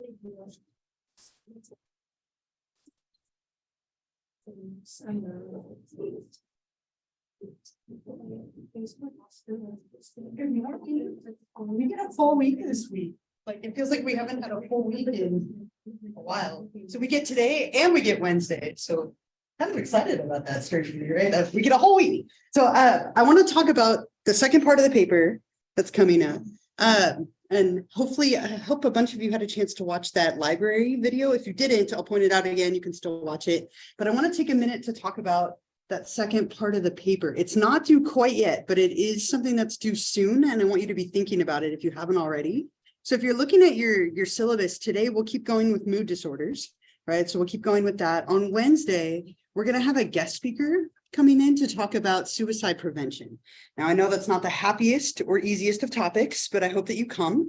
We get a full week this week. Like it feels like we haven't had a full week in a while. So we get today and we get Wednesday. So kind of excited about that surgery, right? We get a whole week. So I want to talk about the second part of the paper that's coming up. And hopefully, I hope a bunch of you had a chance to watch that library video. If you didn't, I'll point it out again. You can still watch it. But I want to take a minute to talk about that second part of the paper. It's not due quite yet, but it is something that's due soon. And I want you to be thinking about it if you haven't already. So if you're looking at your syllabus today, we'll keep going with mood disorders, right? So we'll keep going with that. On Wednesday, we're going to have a guest speaker coming in to talk about suicide prevention. Now, I know that's not the happiest or easiest of topics, but I hope that you come.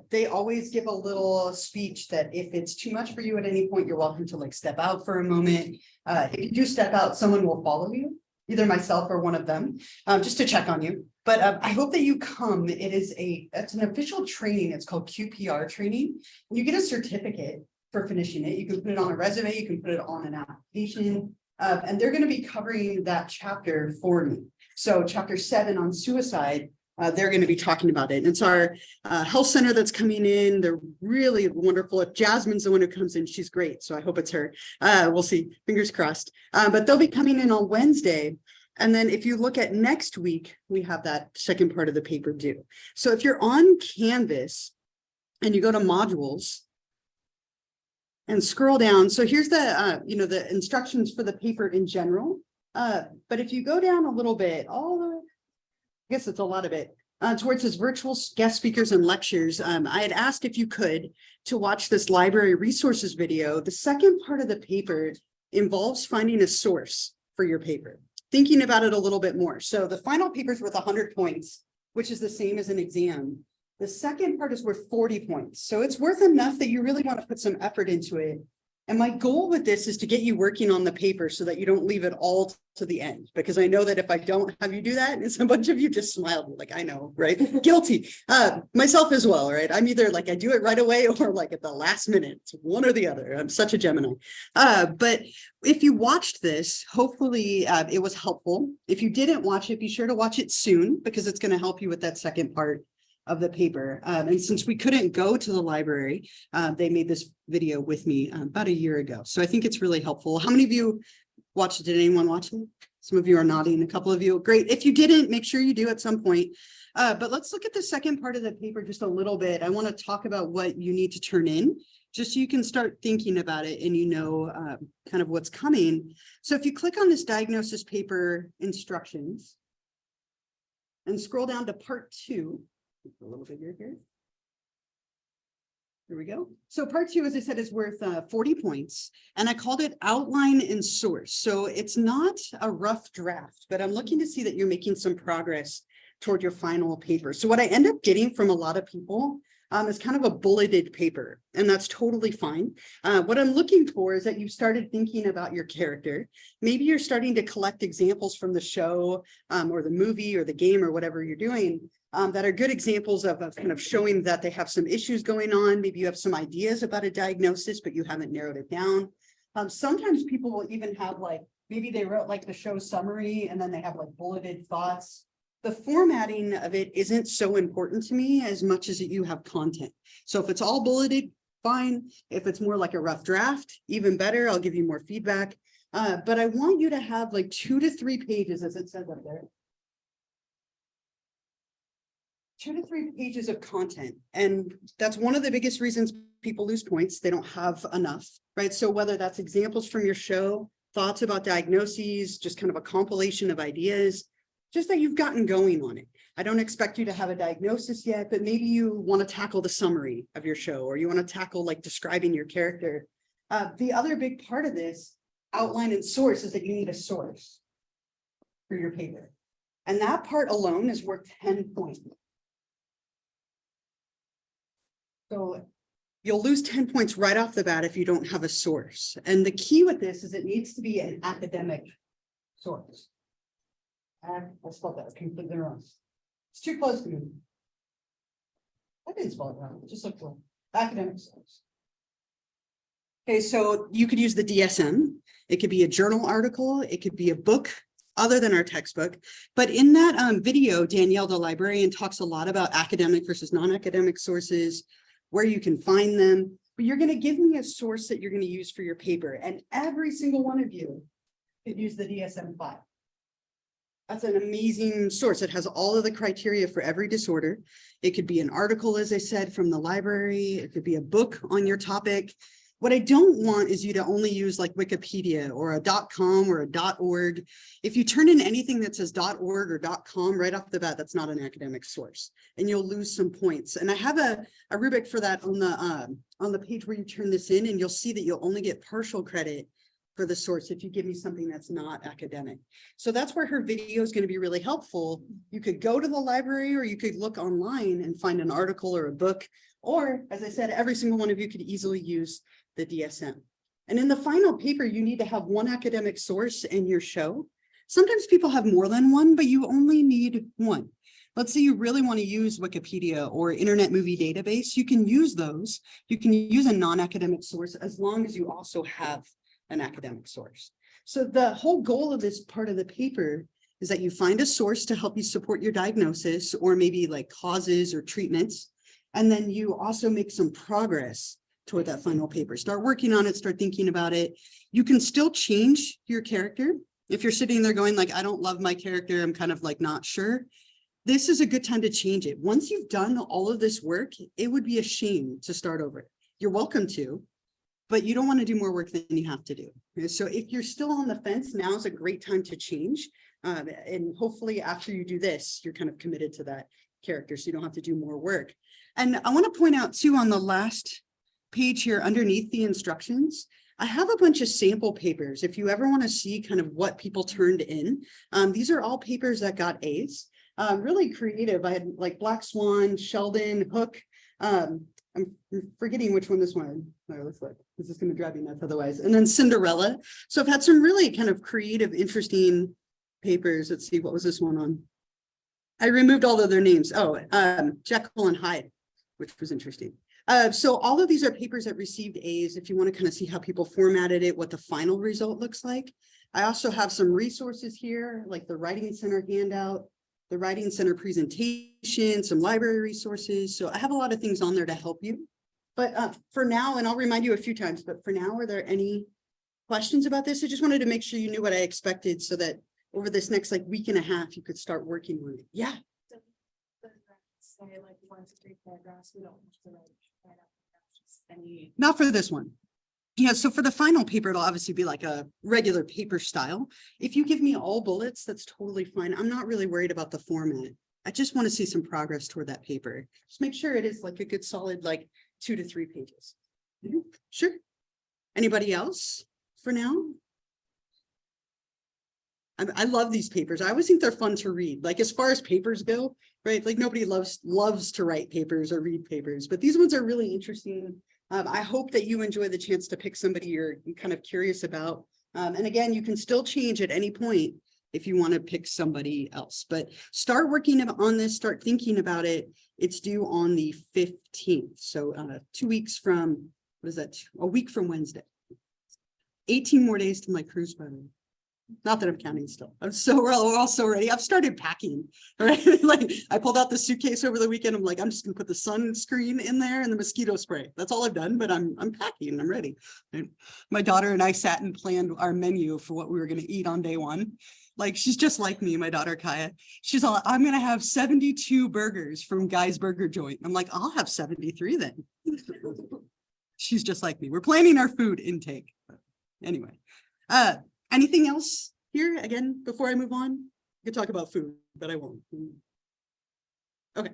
They always give a little speech that if it's too much for you at any point, you're welcome to like step out for a moment. If you do step out, someone will follow you, either myself or one of them, just to check on you. But I hope that you come. It's an official training. It's called QPR training. You get a certificate for finishing it. You can put it on a resume. You can put it on an application. And they're going to be covering that chapter for me. So chapter 7 on suicide, they're going to be talking about it. And it's our health center that's coming in. They're really wonderful. If Jasmine's the one who comes in, she's great. So I hope it's her. We'll see. Fingers crossed. But they'll be coming in on Wednesday. And then if you look at next week, we have that second part of the paper due. So if you're on Canvas and you go to modules, and scroll down. So here's the, the instructions for the paper in general. But if you go down a little bit, I guess it's a lot of it, towards his virtual guest speakers and lectures, I had asked if you could to watch this library resources video. The second part of the paper involves finding a source for your paper, thinking about it a little bit more. So the final paper is worth 100 points, which is the same as an exam. The second part is worth 40 points. So it's worth enough that you really want to put some effort into it. And my goal with this is to get you working on the paper so that you don't leave it all to the end, because I know that if I don't have you do that, it's a bunch of you just smiled like, I know, right? Guilty. Myself as well, right? I'm either like I do it right away or like at the last minute. It's one or the other. I'm such a Gemini. But if you watched this, hopefully it was helpful. If you didn't watch it, be sure to watch it soon because it's going to help you with that second part of the paper. And since we couldn't go to the library, they made this video with me about a year ago. So I think it's really helpful. How many of you watched it? Did anyone watch it? Some of you are nodding, a couple of you. Great. If you didn't, make sure you do at some point. But let's look at the second part of the paper just a little bit. I want to talk about what you need to turn in, just so you can start thinking about it and you know kind of what's coming. So if you click on this diagnosis paper instructions and scroll down to part 2, a little bigger here. There we go. So part 2, as I said, is worth 40 points. And I called it outline and source. So it's not a rough draft, but I'm looking to see that you're making some progress toward your final paper. So what I end up getting from a lot of people is kind of a bulleted paper, and that's totally fine. What I'm looking for is that you started thinking about your character. Maybe you're starting to collect examples from the show or the movie or the game or whatever you're doing that are good examples of kind of showing that they have some issues going on. Maybe you have some ideas about a diagnosis, but you haven't narrowed it down. Sometimes people will even have like, maybe they wrote like the show summary and then they have like bulleted thoughts. The formatting of it isn't so important to me as much as that you have content. So if it's all bulleted, fine. If it's more like a rough draft, even better, I'll give you more feedback. But I want you to have like 2 to 3 pages, as it says up there. 2 to 3 pages of content. And that's one of the biggest reasons people lose points. They don't have enough, right? So whether that's examples from your show, thoughts about diagnoses, just kind of a compilation of ideas, just that you've gotten going on it. I don't expect you to have a diagnosis yet, but maybe you want to tackle the summary of your show, or you want to tackle like describing your character. The other big part of this outline and source is that you need a source for your paper. And that part alone is worth 10 points. So you'll lose 10 points right off the bat if you don't have a source. And the key with this is it needs to be an academic source. I spelled that completely wrong. It's too close to me. I didn't spell it wrong. It just looked wrong. Academic source. Okay, so you could use the DSM. It could be a journal article. It could be a book other than our textbook. But in that video, Danielle, the librarian, talks a lot about academic versus non-academic sources, where you can find them. But you're going to give me a source that you're going to use for your paper. And every single one of you could use the DSM-5. That's an amazing source. It has all of the criteria for every disorder. It could be an article, as I said, from the library. It could be a book on your topic. What I don't want is you to only use like Wikipedia or a .com or a .org. If you turn in anything that says .org or .com right off the bat, that's not an academic source, and you'll lose some points. And I have a rubric for that on the page where you turn this in, and you'll see that you'll only get partial credit for the source if you give me something that's not academic. So that's where her video is going to be really helpful. You could go to the library, or you could look online and find an article or a book, or as I said, every single one of you could easily use the DSM. And in the final paper, you need to have one academic source in your show. Sometimes people have more than one, but you only need one. Let's say you really want to use Wikipedia or Internet Movie Database. You can use those. You can use a non-academic source as long as you also have an academic source. So the whole goal of this part of the paper is that you find a source to help you support your diagnosis, or maybe like causes or treatments. And then you also make some progress toward that final paper. Start working on it, start thinking about it. You can still change your character. If you're sitting there going like, I don't love my character, I'm kind of like not sure. This is a good time to change it. Once you've done all of this work, it would be a shame to start over. You're welcome to, but you don't want to do more work than you have to do. So if you're still on the fence, now is a great time to change. And hopefully after you do this, you're kind of committed to that character, so you don't have to do more work. And I want to point out too, on the last page here underneath the instructions, I have a bunch of sample papers. If you ever want to see kind of what people turned in, these are all papers that got A's. Really creative. I had like Black Swan, Sheldon, Hook. I'm forgetting which one this one looks like. This is going to drive me nuts otherwise. And then Cinderella. So I've had some really kind of creative, interesting papers. Let's see, what was this one on? I removed all of their names. Oh, Jekyll and Hyde, which was interesting. So all of these are papers that received A's. If you want to kind of see how people formatted it, what the final result looks like. I also have some resources here, like the Writing Center handout, the Writing Center presentation, some library resources. So I have a lot of things on there to help you. But for now, and I'll remind you a few times, but for now, are there any questions about this? I just wanted to make sure you knew what I expected so that over this next like week and a half, you could start working on it. Yeah. Say like 1 to 3 paragraphs. We don't have to write just any. Not for this one. Yeah, so for the final paper, it'll obviously be like a regular paper style. If you give me all bullets, that's totally fine. I'm not really worried about the format. I just want to see some progress toward that paper. Just make sure it is like a good solid like 2 to 3 pages. Sure. Anybody else for now? I love these papers. I always think they're fun to read. Like as far as papers go, right? Like nobody loves to write papers or read papers, but these ones are really interesting. I hope that you enjoy the chance to pick somebody you're kind of curious about. And again, you can still change at any point if you want to pick somebody else, but start working on this, start thinking about it. It's due on the 15th. So 2 weeks from, what is that? A week from Wednesday. 18 more days to my cruise, by the way. Not that I'm counting still. We're all so ready. I've started packing, right? Like I pulled out the suitcase over the weekend. I'm like, I'm just gonna put the sunscreen in there and the mosquito spray. That's all I've done, but I'm packing. I'm ready. And my daughter and I sat and planned our menu for what we were gonna eat on day one. Like she's just like me, my daughter Kaya. She's all, I'm gonna have 72 burgers from Guy's Burger Joint. I'm like, I'll have 73 then. She's just like me. We're planning our food intake. But anyway. Anything else here? Again, before I move on, I could talk about food, but I won't. Okay,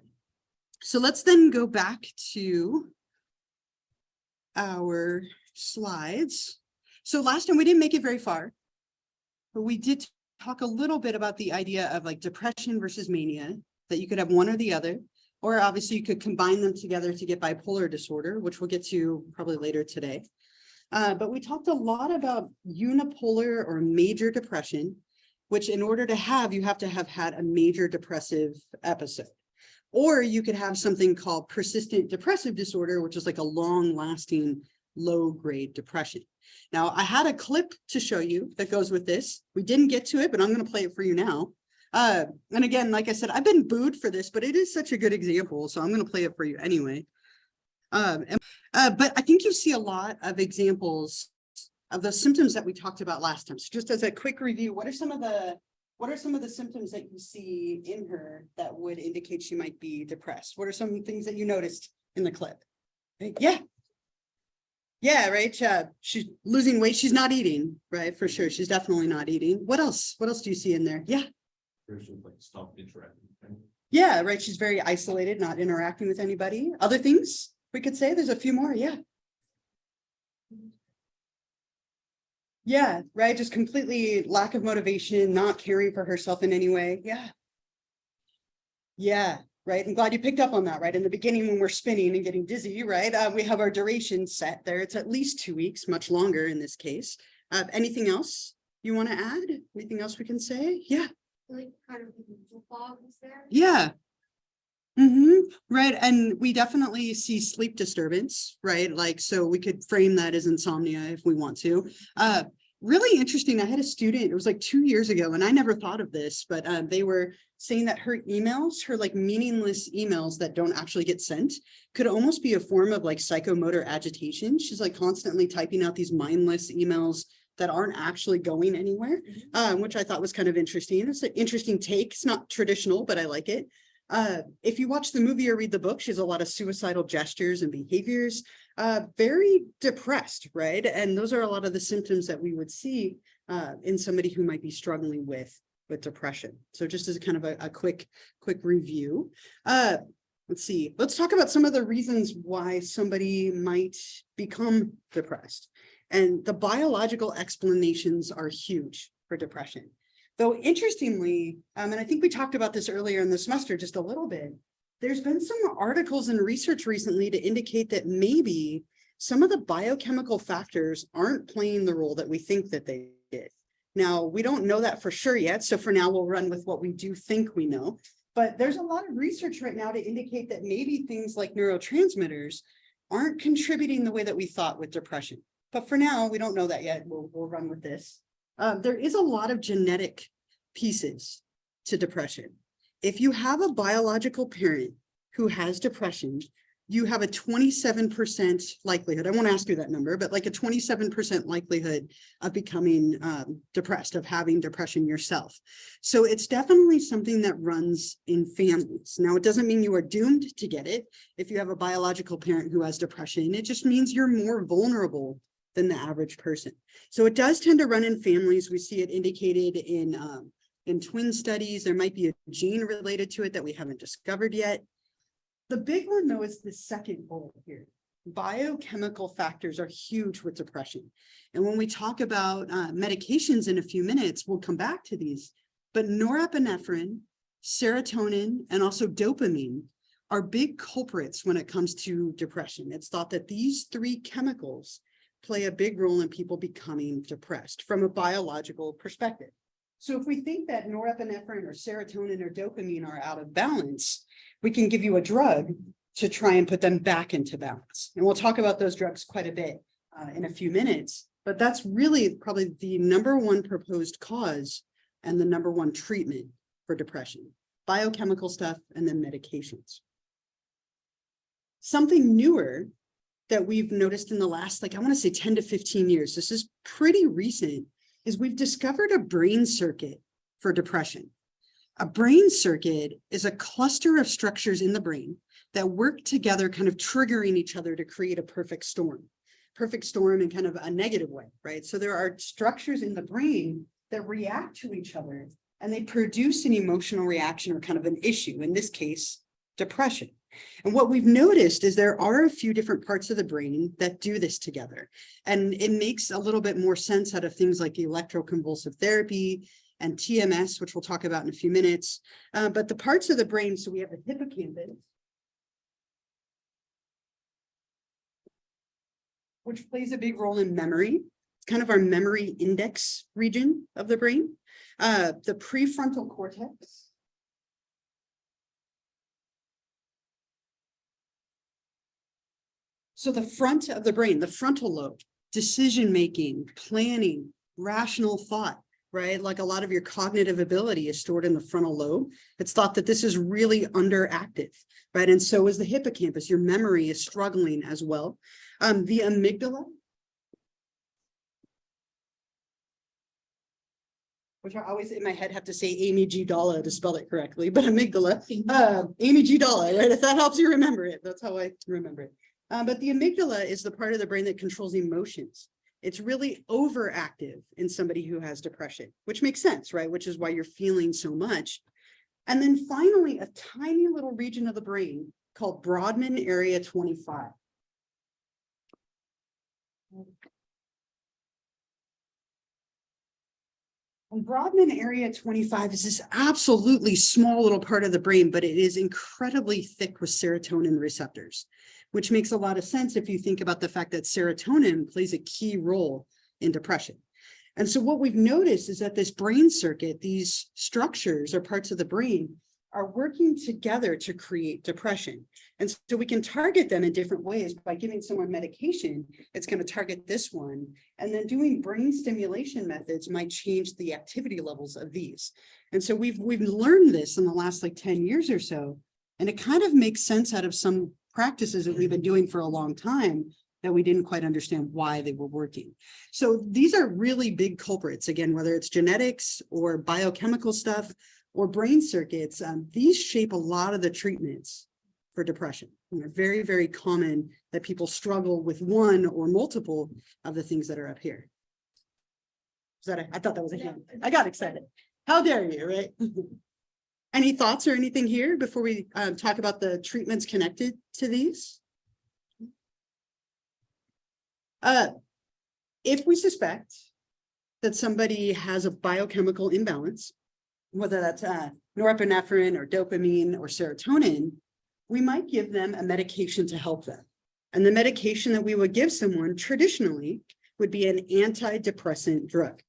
so let's then go back to our slides. So last time we didn't make it very far, but we did talk a little bit about the idea of like depression versus mania, that you could have one or the other, or obviously you could combine them together to get bipolar disorder, which we'll get to probably later today. But we talked a lot about unipolar or major depression, which in order to have, you have to have had a major depressive episode. Or you could have something called persistent depressive disorder, which is like a long lasting low-grade depression. Now, I had a clip to show you that goes with this. We didn't get to it, but I'm going to play it for you now. And again, like I said, I've been booed for this, but it is such a good example, so I'm going to play it for you anyway. But I think you see a lot of examples of the symptoms that we talked about last time. So just as a quick review, what are some of the symptoms that you see in her that would indicate she might be depressed? What are some things that you noticed in the clip? Yeah. Yeah, right. She's losing weight. She's not eating, right? For sure. She's definitely not eating. What else? What else do you see in there? Yeah. Like stop interacting. Yeah, right. She's very isolated, not interacting with anybody. Other things we could say? There's a few more. Yeah. Yeah, right. Just completely lack of motivation, not caring for herself in any way. Yeah. Yeah, right. I'm glad you picked up on that, right? In the beginning, when we're spinning and getting dizzy, right? We have our duration set there. It's at least 2 weeks, much longer in this case. Anything else you want to add? Anything else we can say? Yeah. Like kind of the fog is there. Yeah. Right. And we definitely see sleep disturbance, right? Like, so we could frame that as insomnia if we want to. Really interesting. I had a student, it was like 2 years ago, and I never thought of this, but they were saying that her emails, her like meaningless emails that don't actually get sent, could almost be a form of like psychomotor agitation. She's like constantly typing out these mindless emails that aren't actually going anywhere, which I thought was kind of interesting. It's an interesting take. It's not traditional, but I like it. If you watch the movie or read the book, she has a lot of suicidal gestures and behaviors, very depressed, right? And those are a lot of the symptoms that we would see in somebody who might be struggling with depression. So just as a kind of a quick review, let's see, let's talk about some of the reasons why somebody might become depressed. And the biological explanations are huge for depression. Though interestingly, and I think we talked about this earlier in the semester just a little bit, there's been some articles and research recently to indicate that maybe some of the biochemical factors aren't playing the role that we think that they did. Now, we don't know that for sure yet, so for now we'll run with what we do think we know. But there's a lot of research right now to indicate that maybe things like neurotransmitters aren't contributing the way that we thought with depression. But for now, we don't know that yet. We'll run with this. There is a lot of genetic pieces to depression. If you have a biological parent who has depression, you have a 27% likelihood. I won't ask you that number, but like a 27% likelihood of becoming depressed, of having depression yourself. So it's definitely something that runs in families. Now, it doesn't mean you are doomed to get it. If you have a biological parent who has depression, it just means you're more vulnerable than the average person. So it does tend to run in families. We see it indicated in twin studies. There might be a gene related to it that we haven't discovered yet. The big one, though, is the second bullet here. Biochemical factors are huge with depression. And when we talk about medications in a few minutes, we'll come back to these. But norepinephrine, serotonin, and also dopamine are big culprits when it comes to depression. It's thought that these three chemicals play a big role in people becoming depressed from a biological perspective. So if we think that norepinephrine or serotonin or dopamine are out of balance, we can give you a drug to try and put them back into balance. And we'll talk about those drugs quite a bit in a few minutes, but that's really probably the number one proposed cause and the number one treatment for depression: biochemical stuff and then medications. Something newer that we've noticed in the last, I want to say 10 to 15 years, this is pretty recent, is we've discovered a brain circuit for depression. A brain circuit is a cluster of structures in the brain that work together, kind of triggering each other to create a perfect storm in kind of a negative way, right? So there are structures in the brain that react to each other and they produce an emotional reaction or kind of an issue, in this case, depression. And what we've noticed is there are a few different parts of the brain that do this together. And it makes a little bit more sense out of things like electroconvulsive therapy and TMS, which we'll talk about in a few minutes. But the parts of the brain, so we have the hippocampus, which plays a big role in memory. It's kind of our memory index region of the brain. The prefrontal cortex, So the front of the brain, the frontal lobe, decision-making, planning, rational thought, right? Like a lot of your cognitive ability is stored in the frontal lobe. It's thought that this is really underactive, right? And so is the hippocampus. Your memory is struggling as well. The amygdala, which I always in my head have to say Amy G. Dalla to spell it correctly, but amygdala, Amy G. Dalla, right? If that helps you remember it, that's how I remember it. But the amygdala is the part of the brain that controls emotions. It's really overactive in somebody who has depression, which makes sense, right? Which is why you're feeling so much. And then finally, a tiny little region of the brain called Brodmann Area 25. And Brodmann Area 25 is this absolutely small little part of the brain, but it is incredibly thick with serotonin receptors, which makes a lot of sense if you think about the fact that serotonin plays a key role in depression. And so what we've noticed is that this brain circuit, these structures or parts of the brain are working together to create depression. And so we can target them in different ways. By giving someone medication, it's going to target this one. And then doing brain stimulation methods might change the activity levels of these. And so we've learned this in the last like 10 years or so. And it kind of makes sense out of some practices that we've been doing for a long time that we didn't quite understand why they were working. So these are really big culprits. Again, whether it's genetics or biochemical stuff or brain circuits, these shape a lot of the treatments for depression. Very, very common that people struggle with one or multiple of the things that are up here. Is that I thought that was a hint. I got excited. How dare you, right? Any thoughts or anything here before we talk about the treatments connected to these? If we suspect that somebody has a biochemical imbalance, whether that's norepinephrine or dopamine or serotonin, we might give them a medication to help them. And the medication that we would give someone traditionally would be an antidepressant drug.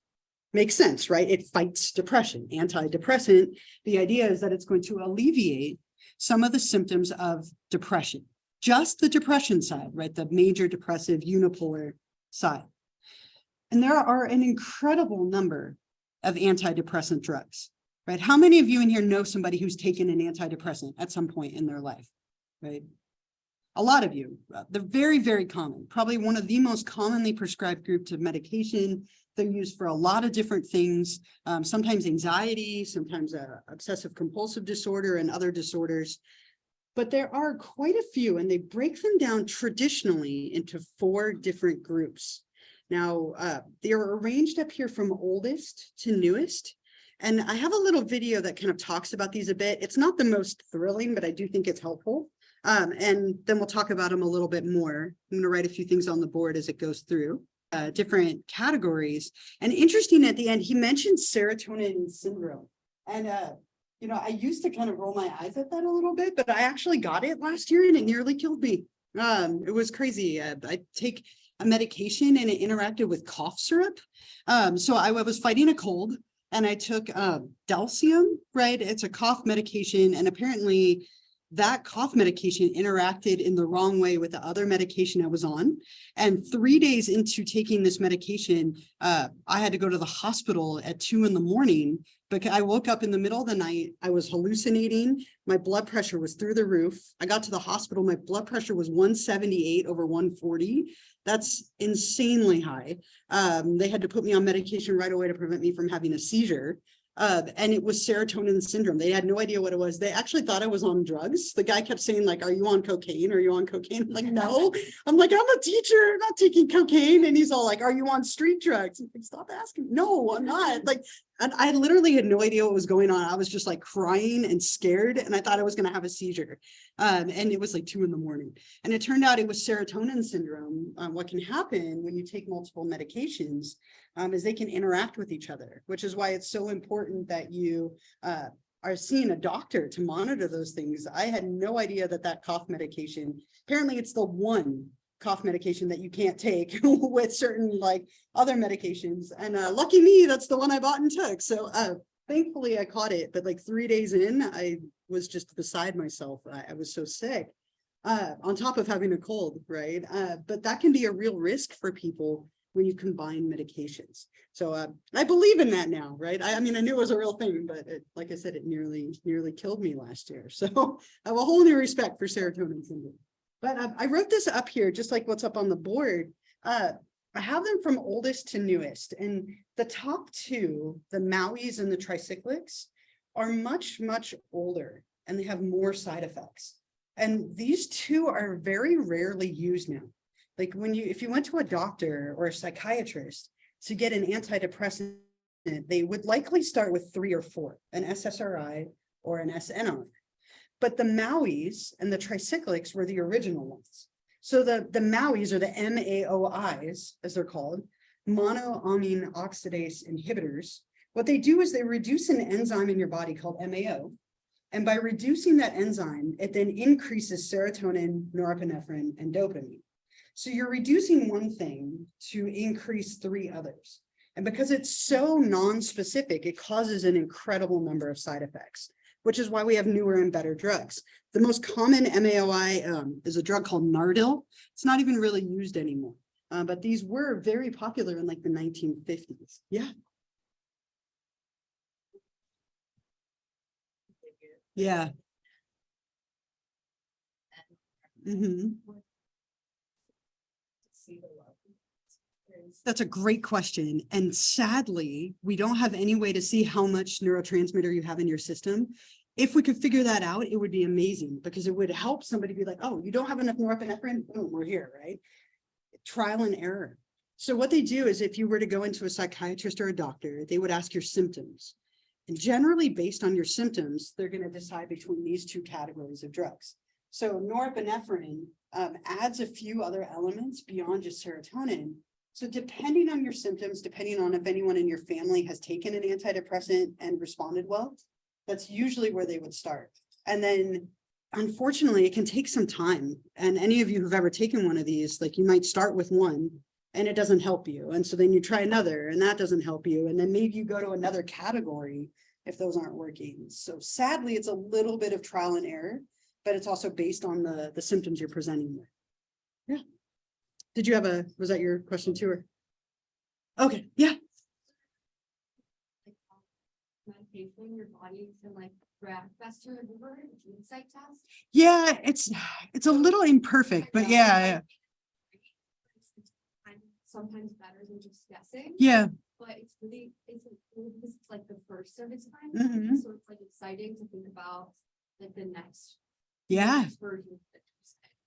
Makes sense, right? It fights depression. Antidepressant, the idea is that it's going to alleviate some of the symptoms of depression, just the depression side, right? The major depressive unipolar side. And there are an incredible number of antidepressant drugs, right? How many of you in here know somebody who's taken an antidepressant at some point in their life, right? A lot of you. They're very, very common. Probably one of the most commonly prescribed groups of medication. They're used for a lot of different things, sometimes anxiety, sometimes obsessive compulsive disorder and other disorders. But there are quite a few, and they break them down traditionally into 4 different groups. Now, they're arranged up here from oldest to newest. And I have a little video that kind of talks about these a bit. It's not the most thrilling, but I do think it's helpful. And then we'll talk about them a little bit more. I'm going to write a few things on the board as it goes through different categories. And interesting at the end, he mentioned serotonin syndrome. And, I used to kind of roll my eyes at that a little bit, but I actually got it last year and it nearly killed me. It was crazy. I take a medication and it interacted with cough syrup. So I was fighting a cold and I took Delcium, right? It's a cough medication. And apparently that cough medication interacted in the wrong way with the other medication I was on. And 3 days into taking this medication, I had to go to the hospital at 2 a.m. because I woke up in the middle of the night. I was hallucinating. My blood pressure was through the roof. I got to the hospital. My blood pressure was 178/140. That's insanely high. They had to put me on medication right away to prevent me from having a seizure. And it was serotonin syndrome. They had no idea what it was. They actually thought I was on drugs. The guy kept saying, like, are you on cocaine? Are you on cocaine? I'm like, no. I'm like, I'm a teacher, I'm not taking cocaine. And he's all like, are you on street drugs? I'm like, stop asking. No, I'm not. Like, and I literally had no idea what was going on. I was just like crying and scared. And I thought I was going to have a seizure. And it was like 2 a.m. And it turned out it was serotonin syndrome. What can happen when you take multiple medications is they can interact with each other, which is why it's so important that you are seeing a doctor to monitor those things. I had no idea that cough medication, apparently it's the one cough medication that you can't take with certain like other medications. And lucky me, that's the one I bought and took. So thankfully I caught it, but like 3 days in, I was just beside myself. I was so sick. on top of having a cold, right? But that can be a real risk for people when you combine medications. So I believe in that now, right? I mean, I knew it was a real thing, but like I said, it nearly killed me last year. So I have a whole new respect for serotonin syndrome. But I wrote this up here, just like what's up on the board. I have them from oldest to newest, and the top two, the Mauis and the tricyclics, are much, much older, and they have more side effects. And these two are very rarely used now. Like if you went to a doctor or a psychiatrist to get an antidepressant, they would likely start with 3 or 4, an SSRI or an SNRI. But the Mauis and the tricyclics were the original ones. So the Mauis, or the MAOIs, as they're called, monoamine oxidase inhibitors, what they do is they reduce an enzyme in your body called MAO. And by reducing that enzyme, it then increases serotonin, norepinephrine, and dopamine. So you're reducing one thing to increase 3 others. And because it's so non-specific, it causes an incredible number of side effects, which is why we have newer and better drugs. The most common MAOI is a drug called Nardil. It's not even really used anymore, but these were very popular in like the 1950s. Yeah. Yeah. That's a great question. And sadly, we don't have any way to see how much neurotransmitter you have in your system. If we could figure that out, it would be amazing, because it would help somebody be like, oh, you don't have enough norepinephrine? Boom, we're here, right? Trial and error. So what they do is, if you were to go into a psychiatrist or a doctor, they would ask your symptoms. And generally, based on your symptoms, they're going to decide between these 2 categories of drugs. So norepinephrine adds a few other elements beyond just serotonin. So depending on your symptoms, depending on if anyone in your family has taken an antidepressant and responded well, that's usually where they would start. And then, unfortunately, it can take some time. And any of you who've ever taken one of these, like, you might start with one and it doesn't help you. And so then you try another and that doesn't help you. And then maybe you go to another category if those aren't working. So sadly, it's a little bit of trial and error, but it's also based on the symptoms you're presenting with. Yeah. Did you have was that your question too? Or? Okay, yeah. Medication, your body can like react best to the liver, psych test. Yeah, it's a little imperfect, but yeah. Sometimes better than just guessing. Yeah. But it's like the first of its kind. Mm-hmm. So it's like exciting to think about like the next. Yeah. Version of it.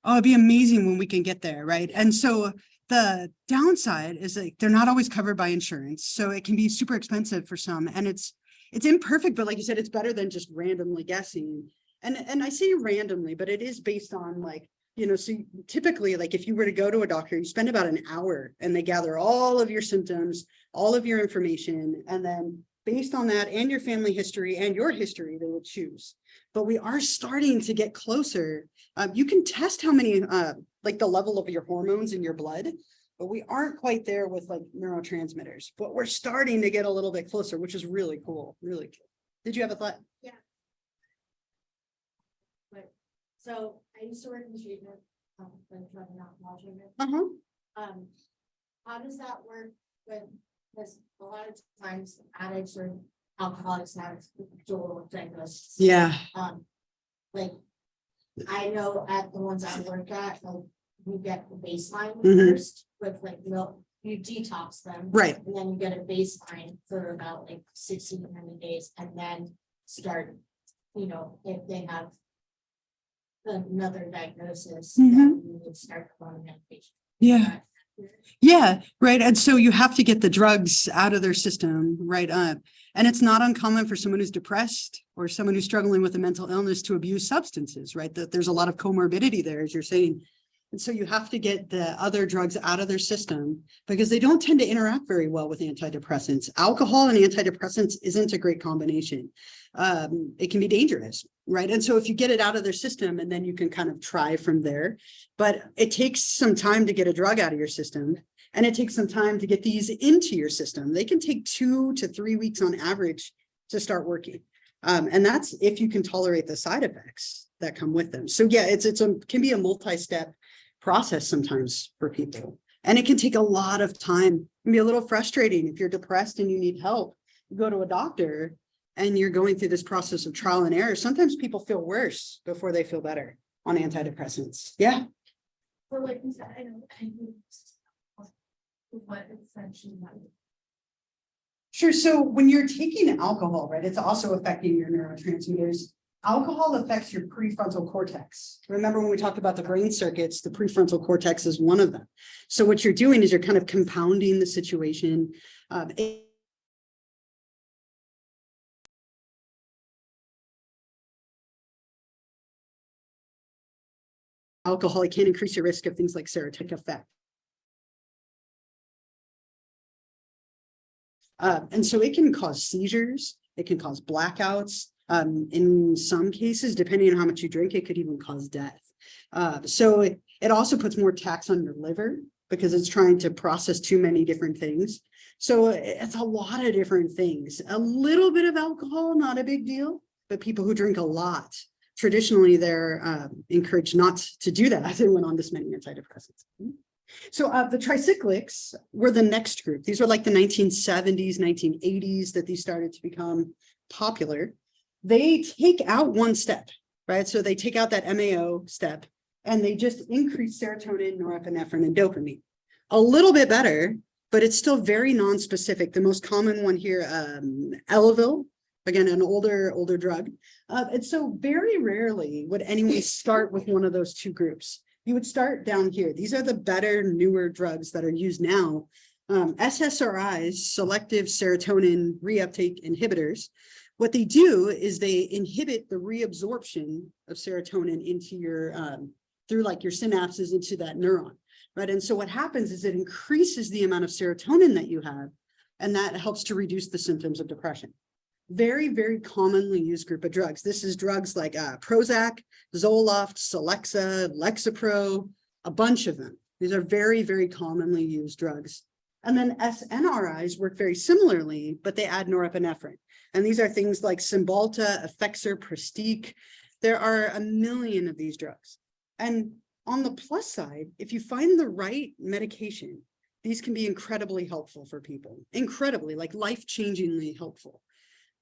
Oh, it'd be amazing when we can get there, right? And so the downside is like they're not always covered by insurance, so it can be super expensive for some, and it's imperfect, but like you said, it's better than just randomly guessing. And I say randomly, but it is based on like, you know, so typically, like if you were to go to a doctor, you spend about an hour and they gather all of your symptoms, all of your information, and then based on that and your family history and your history, they would choose. But we are starting to get closer. You can test how many, like the level of your hormones in your blood, but we aren't quite there with like neurotransmitters, but we're starting to get a little bit closer, which is really cool, really cool. Did you have a thought? Yeah. But so I used to work in treatment, like drug and alcohol treatment. How does that work with, because a lot of times addicts or alcoholics have dual diagnosis. Yeah. Like I know at the ones I work at, like you get the baseline Mhm. first with like milk, you detox them. Right. And then you get a baseline for about like 60 to 90 days and then start, you know, if they have another diagnosis, Mhm. then you would start on medication. Yeah. Yeah, right. And so you have to get the drugs out of their system, right? And it's not uncommon for someone who's depressed or someone who's struggling with a mental illness to abuse substances, right? That there's a lot of comorbidity there, as you're saying. And so you have to get the other drugs out of their system because they don't tend to interact very well with antidepressants. Alcohol and antidepressants isn't a great combination. It can be dangerous, right? And so if you get it out of their system and then you can kind of try from there, but it takes some time to get a drug out of your system and it takes some time to get these into your system. They can take 2 to 3 weeks on average to start working. And that's if you can tolerate the side effects that come with them. So yeah, can be a multi-step process sometimes for people. And it can take a lot of time. It can be a little frustrating if you're depressed and you need help. You go to a doctor and you're going through this process of trial and error. Sometimes people feel worse before they feel better on antidepressants. Yeah. Well, like you said, I know, what essentially matters. Sure. So when you're taking alcohol, right, it's also affecting your neurotransmitters. Alcohol affects your prefrontal cortex. Remember when we talked about the brain circuits, the prefrontal cortex is one of them. So what you're doing is you're kind of compounding the situation. Alcohol, it can increase your risk of things like serotonin effect. And so it can cause seizures, it can cause blackouts. In some cases, depending on how much you drink, it could even cause death. So it also puts more tax on your liver because it's trying to process too many different things. So it's a lot of different things. A little bit of alcohol, not a big deal, but people who drink a lot, traditionally they're encouraged not to do that when on this many antidepressants. So the tricyclics were the next group. These were like the 1970s, 1980s that these started to become popular. They take out one step, right? So they take out that MAO step and they just increase serotonin, norepinephrine, and dopamine. A little bit better, but it's still very non-specific. The most common one here, Elavil, again, an older drug. And so very rarely would anyone start with one of those two groups. You would start down here. These are the better, newer drugs that are used now. SSRIs, selective serotonin reuptake inhibitors. What they do is they inhibit the reabsorption of serotonin into your, through like your synapses into that neuron, right? And so what happens is it increases the amount of serotonin that you have, and that helps to reduce the symptoms of depression. Very, very commonly used group of drugs. This is drugs like Prozac, Zoloft, Celexa, Lexapro, a bunch of them. These are very, very commonly used drugs. And then SNRIs work very similarly, but they add norepinephrine. And these are things like Cymbalta, Effexor, Pristiq. There are a million of these drugs. And on the plus side, if you find the right medication, these can be incredibly helpful for people. Incredibly, like life-changingly helpful.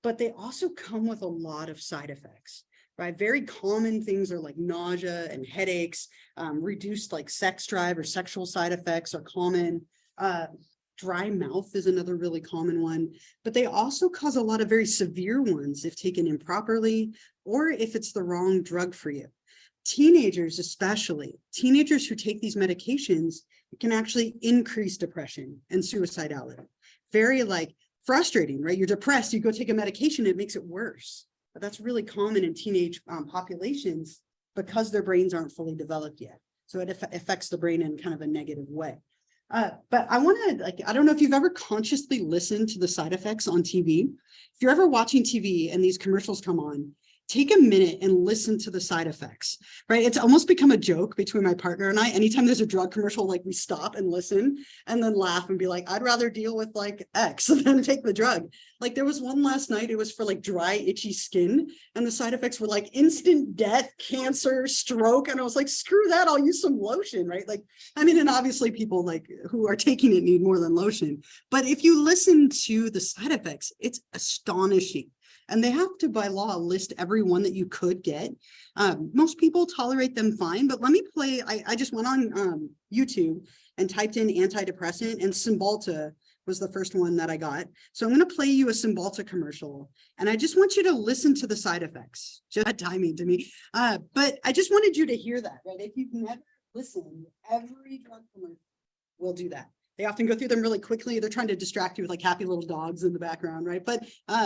But they also come with a lot of side effects, right? Very common things are like nausea and headaches, reduced like sex drive or sexual side effects are common. Dry mouth is another really common one, but they also cause a lot of very severe ones if taken improperly or if it's the wrong drug for you. Teenagers, especially, teenagers who take these medications, it can actually increase depression and suicidality. Very like frustrating, right? You're depressed, you go take a medication, it makes it worse. But that's really common in teenage populations because their brains aren't fully developed yet. So it affects the brain in kind of a negative way. But I want to, I don't know if you've ever consciously listened to the side effects on TV. If you're ever watching TV and these commercials come on, take a minute and listen to the side effects, right? It's almost become a joke between my partner and I. Anytime there's a drug commercial, like we stop and listen and then laugh and be like, I'd rather deal with like X than take the drug. Like there was one last night, it was for like dry, itchy skin. And the side effects were like instant death, cancer, stroke. And I was like, screw that, I'll use some lotion, right? Like, I mean, and obviously people like who are taking it need more than lotion. But if you listen to the side effects, it's astonishing. And they have to, by law, list every one that you could get. Most people tolerate them fine, but let me play. I just went on YouTube and typed in antidepressant, and Cymbalta was the first one that I got. So I'm going to play you a Cymbalta commercial, and I just want you to listen to the side effects. Just bad timing to me. But I just wanted you to hear that, right? If you've never listened, every drug commercial will do that. They often go through them really quickly. They're trying to distract you with like happy little dogs in the background, right? But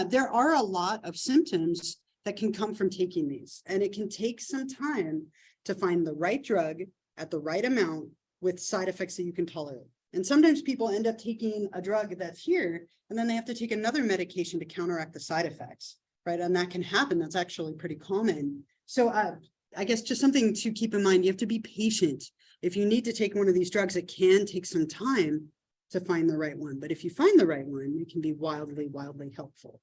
there are a lot of symptoms that can come from taking these. And it can take some time to find the right drug at the right amount with side effects that you can tolerate. And sometimes people end up taking a drug that's here, and then they have to take another medication to counteract the side effects, right? And that can happen. That's actually pretty common. So I guess just something to keep in mind, you have to be patient. If you need to take one of these drugs, it can take some time to find the right one. But if you find the right one, it can be wildly, wildly helpful.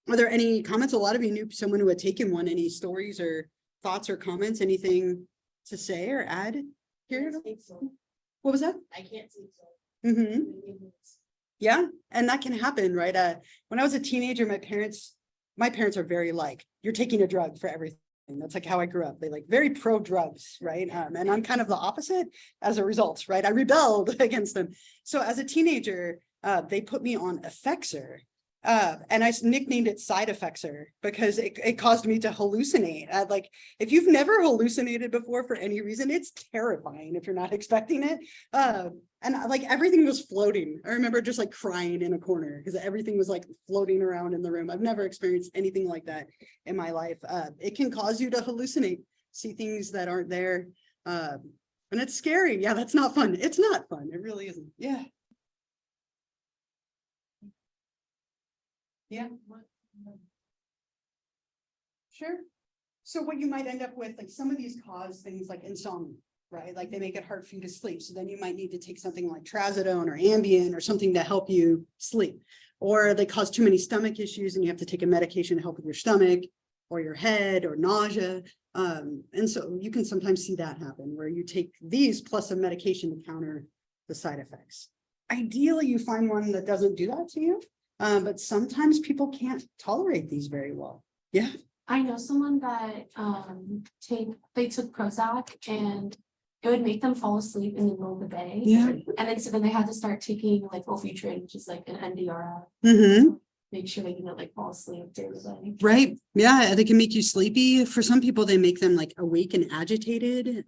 Are there any comments? A lot of you knew someone who had taken one. Any stories or thoughts or comments? Anything to say or add here? What was that? I can't see so. Yeah, and that can happen, right? When I was a teenager, my parents are very like, you're taking a drug for everything. That's like how I grew up. They like very pro drugs, right? And I'm kind of the opposite as a result, right? I rebelled against them. So as a teenager, they put me on Effexor. And I nicknamed it Side Effexor because it caused me to hallucinate. Like, if you've never hallucinated before for any reason, it's terrifying if you're not expecting it. And like everything was floating. I remember just like crying in a corner because everything was like floating around in the room. I've never experienced anything like that in my life. It can cause you to hallucinate, see things that aren't there. And it's scary. Yeah, that's not fun. It's not fun. It really isn't. Yeah. Yeah. Sure. So what you might end up with, like some of these cause things like insomnia, right? Like they make it hard for you to sleep. So then you might need to take something like trazodone or Ambien or something to help you sleep. Or they cause too many stomach issues and you have to take a medication to help with your stomach or your head or nausea. And so you can sometimes see that happen where you take these plus a medication to counter the side effects. Ideally, you find one that doesn't do that to you. But sometimes people can't tolerate these very well. Yeah. I know someone that they took Prozac and it would make them fall asleep in the middle of the day. Yeah. And then so then they had to start taking like Wellbutrin, which is like an NDRI. Make sure they didn't like fall asleep during the day. Right. Yeah, they can make you sleepy. For some people, they make them like awake and agitated.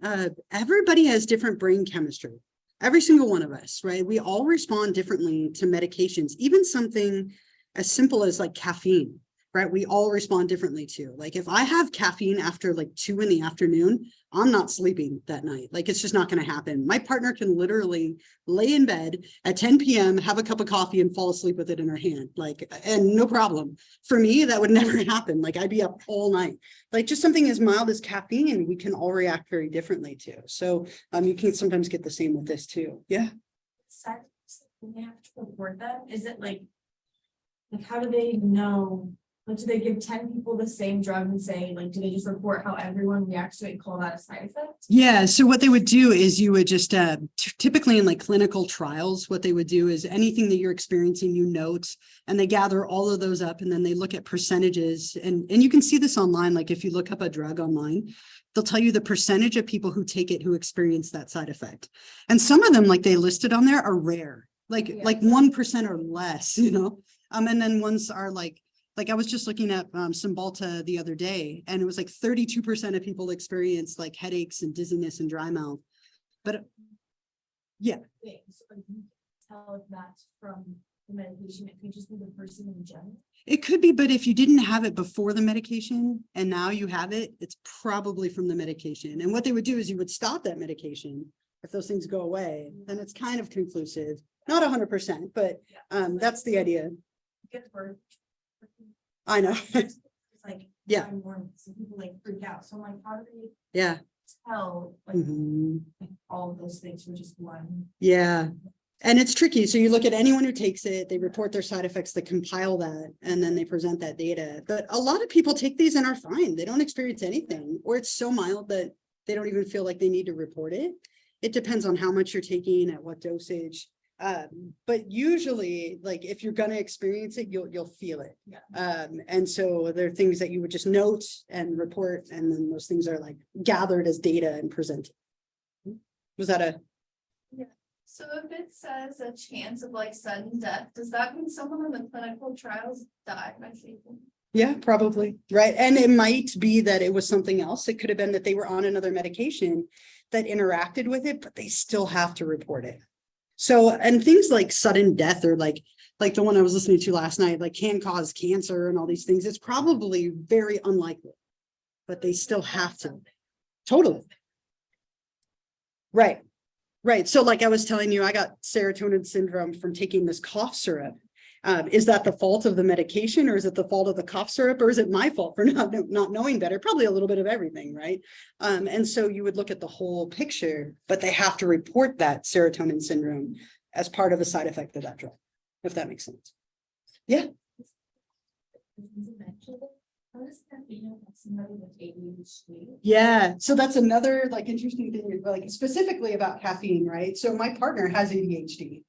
Everybody has different brain chemistry. Every single one of us, right? We all respond differently to medications, even something as simple as like caffeine, right? We all respond differently to. Like if I have caffeine after like 2 p.m, I'm not sleeping that night. Like it's just not going to happen. My partner can literally lay in bed at 10 p.m, have a cup of coffee and fall asleep with it in her hand. Like, and no problem. For me, that would never happen. Like I'd be up all night. Like just something as mild as caffeine, we can all react very differently to. So you can sometimes get the same with this too. Yeah. When they have to report them, is it like how do they know? Like, do they give 10 people the same drug and say, like, do they just report how everyone reacts to it and call that a side effect? Yeah. So what they would do is you would just typically in like clinical trials, what they would do is anything that you're experiencing, you note, and they gather all of those up and then they look at percentages. And you can see this online. Like if you look up a drug online, they'll tell you the percentage of people who take it who experience that side effect. And some of them, like they listed on there, are rare, like 1% or less, you know, and then ones are like I was just looking at Cymbalta the other day, and it was like 32% of people experience like headaches and dizziness and dry mouth. But yeah. So you can tell if that's from the medication. It could just be the person in general. It could be, but if you didn't have it before the medication and now you have it, it's probably from the medication. And what they would do is you would stop that medication. If those things go away, then it's kind of conclusive. Not 100%, but that's the idea. I know. It's like, yeah. Some people like freak out. So I'm like, how do they tell like, like all of those things from just one? Yeah. And it's tricky. So you look at anyone who takes it, they report their side effects, they compile that, and then they present that data. But a lot of people take these and are fine. They don't experience anything, or it's so mild that they don't even feel like they need to report it. It depends on how much you're taking, at what dosage. But usually, like if you're gonna experience it, you'll feel it. And so there are things that you would just note and report, and then those things are like gathered as data and presented. Was that a? Yeah. So if it says a chance of like sudden death, does that mean someone in the clinical trials died by sleeping? Yeah, probably. Right. And it might be that it was something else. It could have been that they were on another medication that interacted with it, but they still have to report it. So, and things like sudden death or like the one I was listening to last night, like can cause cancer and all these things. It's probably very unlikely, but they still have to. Totally. Right. Right. So like I was telling you, I got serotonin syndrome from taking this cough syrup. Is that the fault of the medication, or is it the fault of the cough syrup, or is it my fault for not knowing better? Probably a little bit of everything, right? And so you would look at the whole picture, but they have to report that serotonin syndrome as part of a side effect of that drug, if that makes sense. Yeah. How does that be somebody with ADHD? Yeah, so that's another like interesting thing, like specifically about caffeine, right? So my partner has ADHD.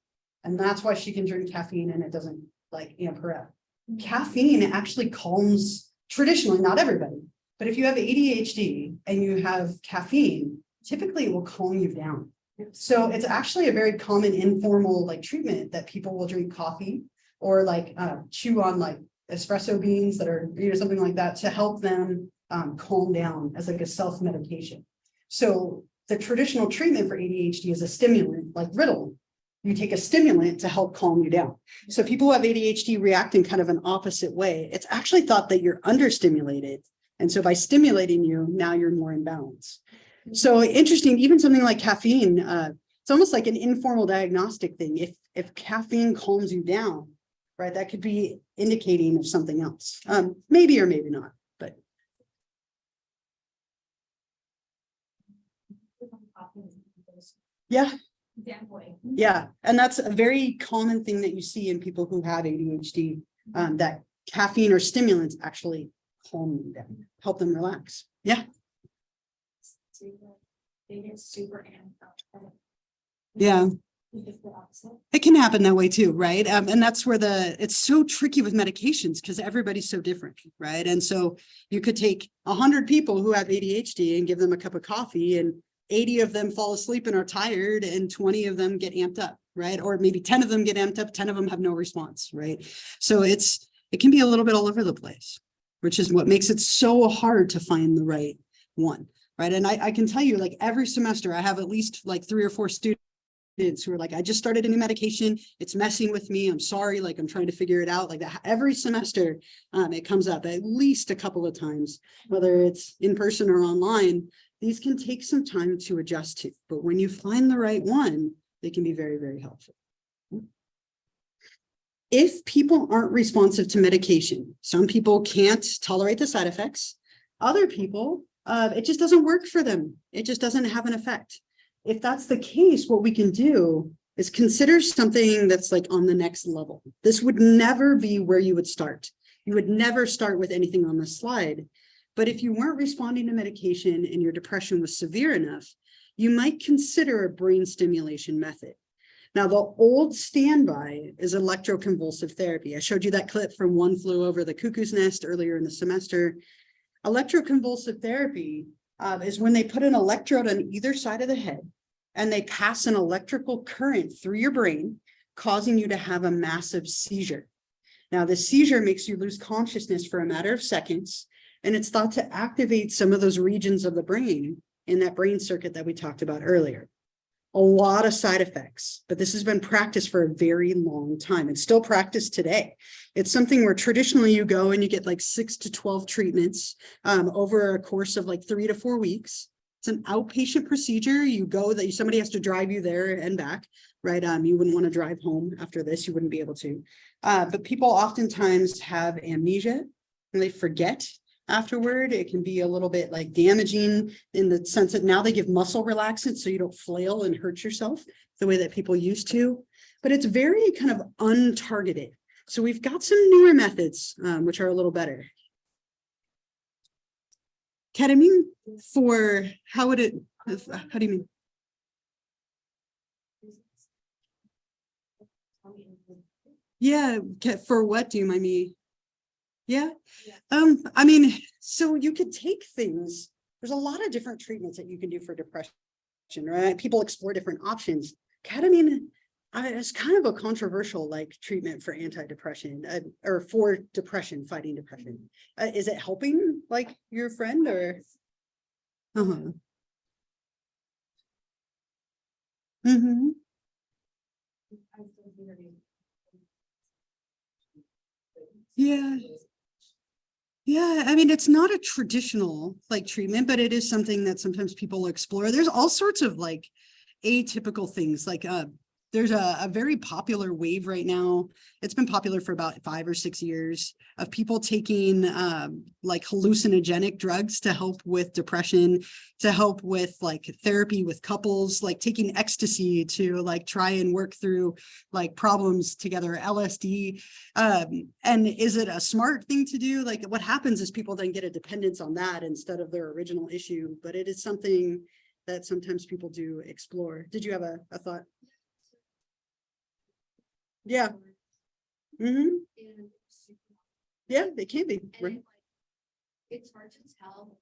And that's why she can drink caffeine and it doesn't like amp her up. Caffeine actually calms traditionally, not everybody, but if you have ADHD and you have caffeine, typically it will calm you down. So it's actually a very common informal like treatment that people will drink coffee or like chew on like espresso beans that are, something like that to help them calm down as like a self-medication. So the traditional treatment for ADHD is a stimulant like Ritalin. You take a stimulant to help calm you down. So people who have ADHD react in kind of an opposite way. It's actually thought that you're understimulated. And so by stimulating you, now you're more in balance. So interesting, even something like caffeine, it's almost like an informal diagnostic thing. If caffeine calms you down, right, that could be indicating of something else, maybe or maybe not, but. Yeah. Yeah, and that's a very common thing that you see in people who have ADHD, that caffeine or stimulants actually calm them, help them relax. Yeah. They get super amped up. Yeah. It can happen that way too, right? And that's where it's so tricky with medications because everybody's so different, right? And so you could take 100 people who have ADHD and give them a cup of coffee and 80 of them fall asleep and are tired and 20 of them get amped up, right? Or maybe 10 of them get amped up, 10 of them have no response, right? So it can be a little bit all over the place, which is what makes it so hard to find the right one, right? And I can tell you, like every semester, I have at least like 3 or 4 students who are like, I just started a new medication. It's messing with me. I'm sorry. Like I'm trying to figure it out. Like that every semester, it comes up at least a couple of times, whether it's in person or online. These can take some time to adjust to, but when you find the right one, they can be very, very helpful. If people aren't responsive to medication, some people can't tolerate the side effects. Other people, it just doesn't work for them. It just doesn't have an effect. If that's the case, what we can do is consider something that's like on the next level. This would never be where you would start. You would never start with anything on this slide. But if you weren't responding to medication and your depression was severe enough, you might consider a brain stimulation method. Now, the old standby is electroconvulsive therapy. I showed you that clip from One Flew Over the Cuckoo's Nest earlier in the semester. Electroconvulsive therapy is when they put an electrode on either side of the head and they pass an electrical current through your brain, causing you to have a massive seizure. Now, the seizure makes you lose consciousness for a matter of seconds, and it's thought to activate some of those regions of the brain in that brain circuit that we talked about earlier. A lot of side effects, but this has been practiced for a very long time. It's still practiced today. It's something where traditionally you go and you get like 6 to 12 treatments over a course of like 3 to 4 weeks. It's an outpatient procedure. You go, somebody has to drive you there and back, right? You wouldn't want to drive home after this. You wouldn't be able to. But people oftentimes have amnesia and they forget afterward. It can be a little bit like damaging in the sense that now they give muscle relaxants so you don't flail and hurt yourself the way that people used to, but it's very kind of untargeted. So we've got some newer methods, which are a little better. Ketamine for, how do you mean? Yeah, for what do you mind me? Yeah. I mean, so you could take things, there's a lot of different treatments that you can do for depression, right? People explore different options. Ketamine is kind of a controversial like treatment for antidepressant or for depression, fighting depression. Is it helping like your friend or? Uh-huh. Mm-hmm. Yeah. Yeah, I mean, it's not a traditional like treatment, but it is something that sometimes people explore. There's all sorts of like atypical things like there's a very popular wave right now. It's been popular for about 5 or 6 years of people taking like hallucinogenic drugs to help with depression, to help with like therapy with couples, like taking ecstasy to like try and work through like problems together, LSD. And is it a smart thing to do? Like what happens is people then get a dependence on that instead of their original issue, but it is something that sometimes people do explore. Did you have a thought? Yeah. Mm-hmm. Yeah, they can be. Right. It's hard to tell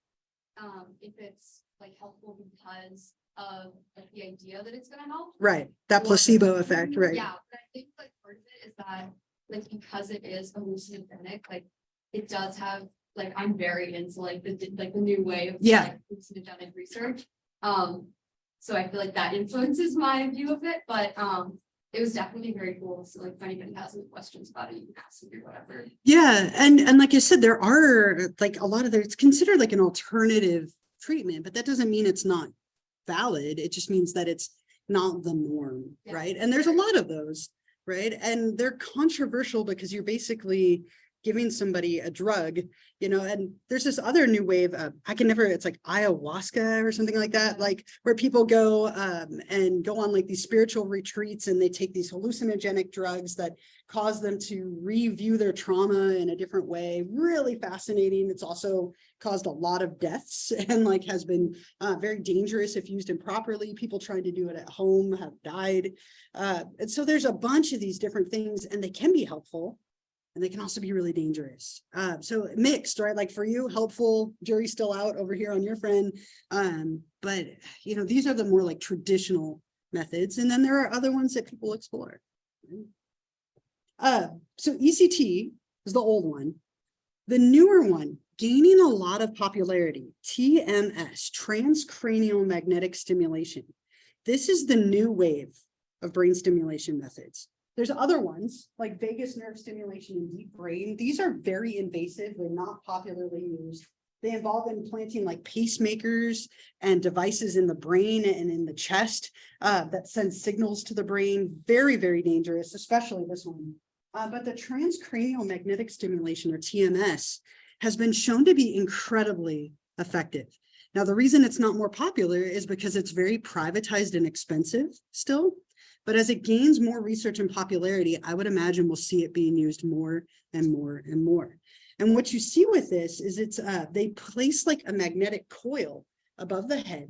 if it's like helpful because of like the idea that it's gonna help. Right. That placebo effect, right? Yeah, but I think like part of it is that like because it is hallucinogenic, like it does have like I'm very into like the new way of like, hallucinogenic research. So I feel like that influences my view of it, but it was definitely very cool. So like if anybody has any questions about it, you can ask me or whatever. Yeah, and like I said, there are like a lot of it's considered like an alternative treatment, but that doesn't mean it's not valid. It just means that it's not the norm, right? And there's a lot of those, right? And they're controversial because you're basically giving somebody a drug, you know, and there's this other new wave of, it's like ayahuasca or something like that, like where people go and go on like these spiritual retreats and they take these hallucinogenic drugs that cause them to review their trauma in a different way. Really fascinating. It's also caused a lot of deaths and like has been very dangerous if used improperly. People trying to do it at home have died. And so there's a bunch of these different things and they can be helpful. And they can also be really dangerous. So mixed, right? Like for you, helpful, jury's still out over here on your friend. But, you know, these are the more like traditional methods. And then there are other ones that people explore. So ECT is the old one. The newer one, gaining a lot of popularity, TMS, transcranial magnetic stimulation. This is the new wave of brain stimulation methods. There's other ones like vagus nerve stimulation and deep brain. These are very invasive. They're not popularly used. They involve implanting like pacemakers and devices in the brain and in the chest that send signals to the brain. Very, very dangerous, especially this one. But the transcranial magnetic stimulation or TMS has been shown to be incredibly effective. Now, the reason it's not more popular is because it's very privatized and expensive still. But as it gains more research and popularity, I would imagine we'll see it being used more and more and more. And what you see with this is they place like a magnetic coil above the head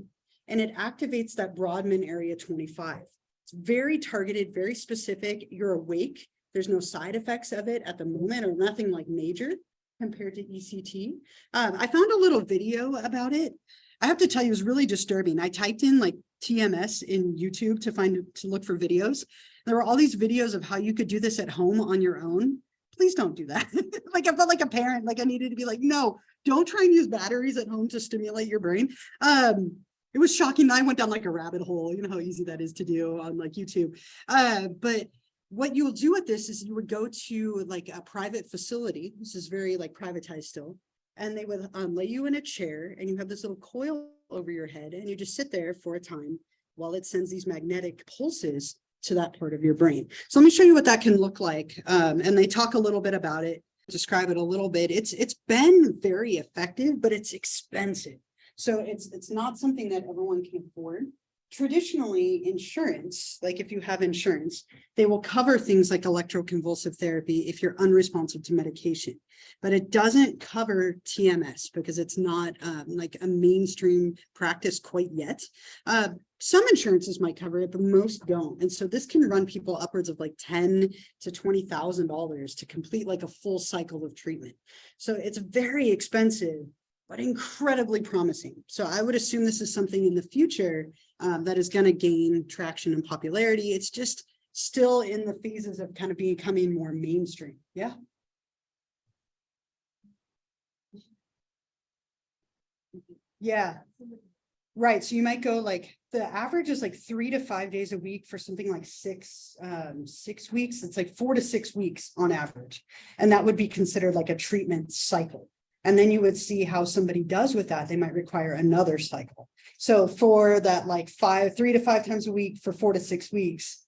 and it activates that Brodmann area 25. It's very targeted, very specific. You're awake. There's no side effects of it at the moment or nothing like major compared to ECT. I found a little video about it. I have to tell you, it was really disturbing. I typed in like TMS in YouTube to look for videos. There were all these videos of how you could do this at home on your own. Please don't do that. Like I felt like a parent, like I needed to be like, no, don't try and use batteries at home to stimulate your brain. It was shocking. I went down like a rabbit hole. You know how easy that is to do on like YouTube. But what you'll do with this is you would go to like a private facility. This is very like privatized still. And they would lay you in a chair and you have this little coil over your head and you just sit there for a time while it sends these magnetic pulses to that part of your brain. So let me show you what that can look like. And they talk a little bit about it, describe it a little bit. It's been very effective, but it's expensive. So it's not something that everyone can afford. Traditionally, insurance, like if you have insurance, they will cover things like electroconvulsive therapy if you're unresponsive to medication, but it doesn't cover TMS because it's not like a mainstream practice quite yet. Some insurances might cover it, but most don't. And so this can run people upwards of like $10,000 to $20,000 to complete like a full cycle of treatment. So it's very expensive, but incredibly promising. So I would assume this is something in the future that is going to gain traction and popularity. It's just still in the phases of kind of becoming more mainstream. Yeah. Yeah. Right. So you might go like the average is like 3 to 5 days a week for something like 6 weeks. It's like 4 to 6 weeks on average. And that would be considered like a treatment cycle. And then you would see how somebody does with that. They might require another cycle. So for that, like 3 to 5 times a week for 4 to 6 weeks,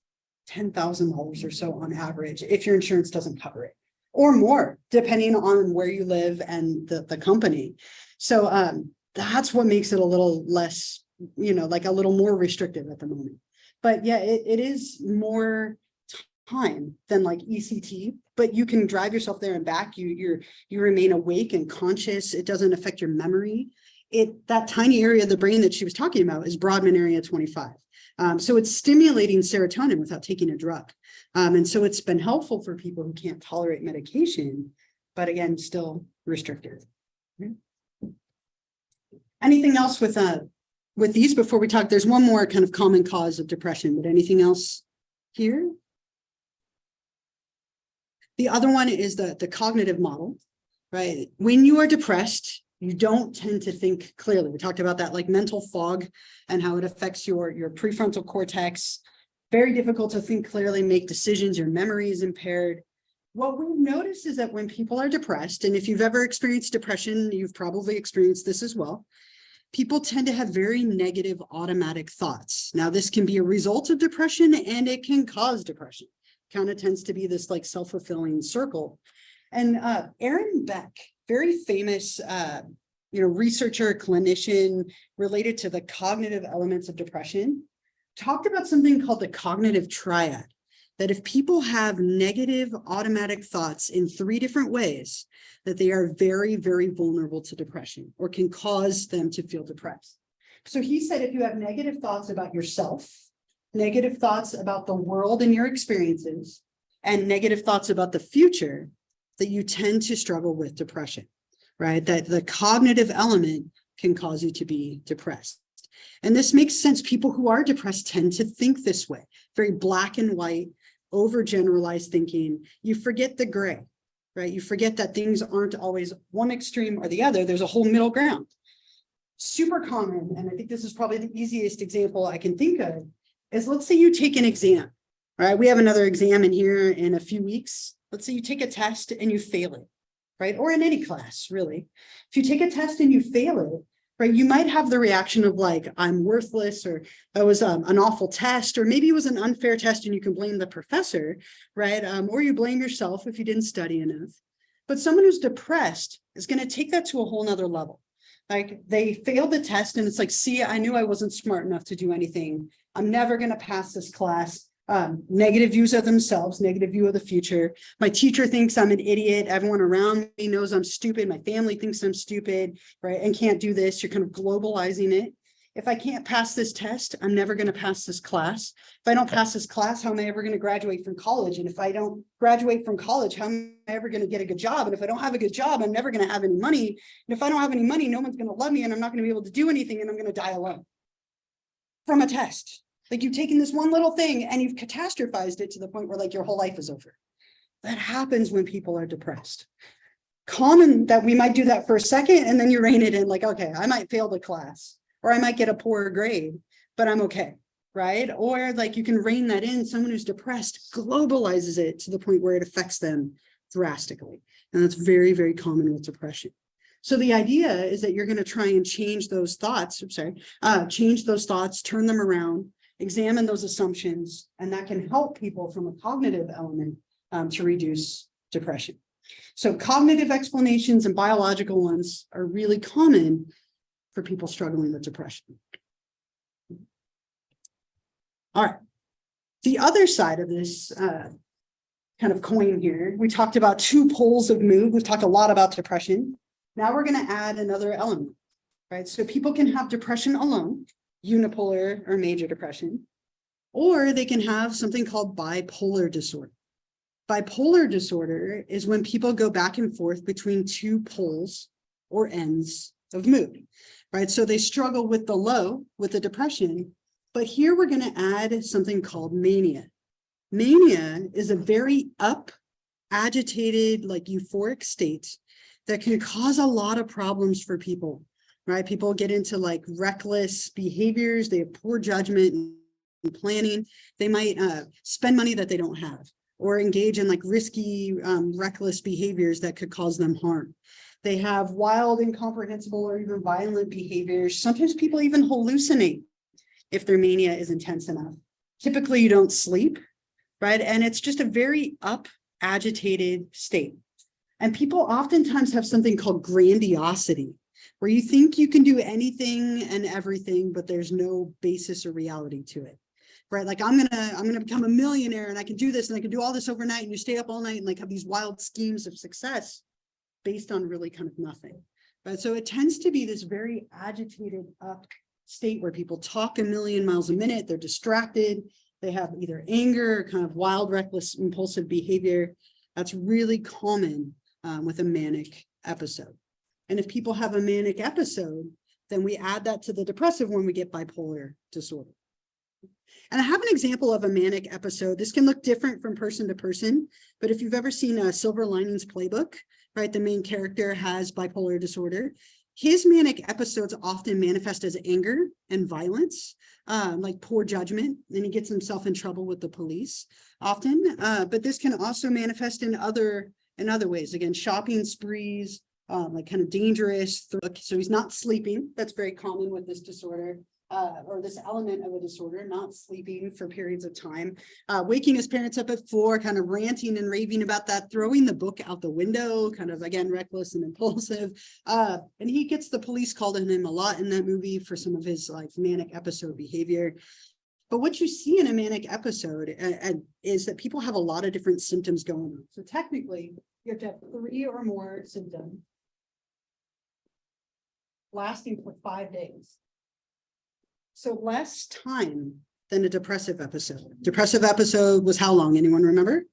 $10,000 or so on average if your insurance doesn't cover it, or more, depending on where you live and the company. So that's what makes it a little less, like a little more restrictive at the moment. But yeah, it is more time than like ECT, but you can drive yourself there and back. You remain awake and conscious. It doesn't affect your memory. That tiny area of the brain that she was talking about is Brodmann area 25. So it's stimulating serotonin without taking a drug. And so it's been helpful for people who can't tolerate medication, but again, still restrictive. Anything else with these before we talk? There's one more kind of common cause of depression, but anything else here? The other one is the cognitive model, right? When you are depressed, you don't tend to think clearly. We talked about that, like mental fog and how it affects your prefrontal cortex. Very difficult to think clearly, make decisions. Your memory is impaired. What we've noticed is that when people are depressed, and if you've ever experienced depression, you've probably experienced this as well, people tend to have very negative automatic thoughts. Now, this can be a result of depression and it can cause depression. Kind of tends to be this like self-fulfilling circle. And Aaron Beck, very famous researcher, clinician related to the cognitive elements of depression, talked about something called the cognitive triad, that if people have negative automatic thoughts in 3 different ways, that they are very, very vulnerable to depression or can cause them to feel depressed. So he said, if you have negative thoughts about yourself, negative thoughts about the world and your experiences, and negative thoughts about the future, that you tend to struggle with depression, right? That the cognitive element can cause you to be depressed. And this makes sense. People who are depressed tend to think this way, very black and white, overgeneralized thinking. You forget the gray, right? You forget that things aren't always one extreme or the other. There's a whole middle ground. Super common, and I think this is probably the easiest example I can think of, is let's say you take an exam, right? We have another exam in here in a few weeks. Let's say you take a test and you fail it, right? Or in any class, really. If you take a test and you fail it, right, you might have the reaction of like, I'm worthless, or that was an awful test, or maybe it was an unfair test and you can blame the professor, right? Or you blame yourself if you didn't study enough. But someone who's depressed is going to take that to a whole nother level. Like they failed the test and it's like, see, I knew I wasn't smart enough to do anything. I'm never going to pass this class. Negative views of themselves, negative view of the future. My teacher thinks I'm an idiot. Everyone around me knows I'm stupid. My family thinks I'm stupid, right? And can't do this. You're kind of globalizing it. If I can't pass this test, I'm never going to pass this class. If I don't pass this class, how am I ever going to graduate from college? And if I don't graduate from college, how am I ever going to get a good job? And if I don't have a good job, I'm never going to have any money. And if I don't have any money, no one's going to love me and I'm not going to be able to do anything and I'm going to die alone from a test. Like you've taken this one little thing and you've catastrophized it to the point where like your whole life is over. That happens when people are depressed. Common that we might do that for a second and then you rein it in like, okay, I might fail the class or I might get a poorer grade, but I'm okay, right? Or like you can rein that in. Someone who's depressed globalizes it to the point where it affects them drastically. And that's very, very common with depression. So the idea is that you're going to try and change those thoughts, change those thoughts, turn them around, examine those assumptions, and that can help people from a cognitive element to reduce depression. So cognitive explanations and biological ones are really common for people struggling with depression. All right. The other side of this kind of coin here, we talked about 2 poles of mood. We've talked a lot about depression. Now we're going to add another element, right? So people can have depression alone, unipolar or major depression, or they can have something called bipolar disorder. Bipolar disorder is when people go back and forth between 2 poles or ends of mood, right? So they struggle with the low, with the depression, but here we're going to add something called mania. Mania is a very up, agitated, like euphoric state that can cause a lot of problems for people. Right? People get into like reckless behaviors. They have poor judgment and planning. They might spend money that they don't have or engage in like risky, reckless behaviors that could cause them harm. They have wild, incomprehensible, or even violent behaviors. Sometimes people even hallucinate if their mania is intense enough. Typically, you don't sleep, right? And it's just a very agitated state. And people oftentimes have something called grandiosity, where you think you can do anything and everything, but there's no basis or reality to it, right? Like I'm gonna become a millionaire and I can do this and I can do all this overnight, and you stay up all night and like have these wild schemes of success based on really kind of nothing. But so it tends to be this very agitated up state where people talk a million miles a minute, they're distracted, they have either anger or kind of wild, reckless, impulsive behavior. That's really common with a manic episode. And if people have a manic episode, then we add that to the depressive when we get bipolar disorder. And I have an example of a manic episode. This can look different from person to person, but if you've ever seen a Silver Linings Playbook, right, the main character has bipolar disorder. His manic episodes often manifest as anger and violence, like poor judgment, and he gets himself in trouble with the police often. But this can also manifest in other ways. Again, shopping sprees, like kind of dangerous. So he's not sleeping. That's very common with this disorder. Or this element of a disorder, not sleeping for periods of time, waking his parents up at 4, kind of ranting and raving about that, throwing the book out the window, kind of, again, reckless and impulsive. And he gets the police called on him a lot in that movie for some of his like manic episode behavior. But what you see in a manic episode is that people have a lot of different symptoms going on. So technically, you have to have 3 or more symptoms lasting for 5 days. So less time than a depressive episode. Depressive episode was how long? Anyone remember?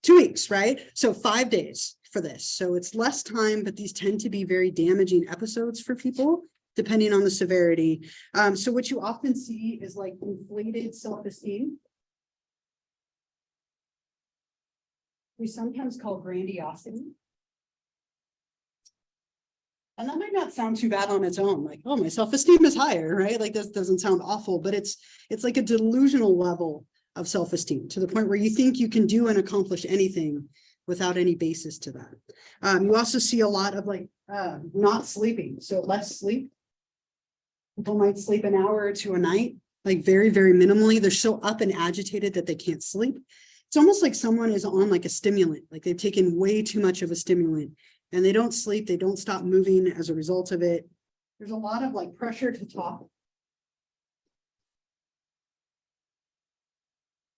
2 weeks, right? So 5 days for this. So it's less time, but these tend to be very damaging episodes for people, depending on the severity. So what you often see is like inflated self-esteem. We sometimes call grandiosity. And that might not sound too bad on its own, like, oh, my self-esteem is higher, right? Like this doesn't sound awful, but it's like a delusional level of self-esteem to the point where you think you can do and accomplish anything without any basis to that. You also see a lot of like not sleeping, so less sleep. People might sleep an hour or 2 a night, like very, very minimally. They're so up and agitated that they can't sleep. It's almost like someone is on like a stimulant, like they've taken way too much of a stimulant. And they don't sleep, they don't stop moving as a result of it. There's a lot of like pressure to talk.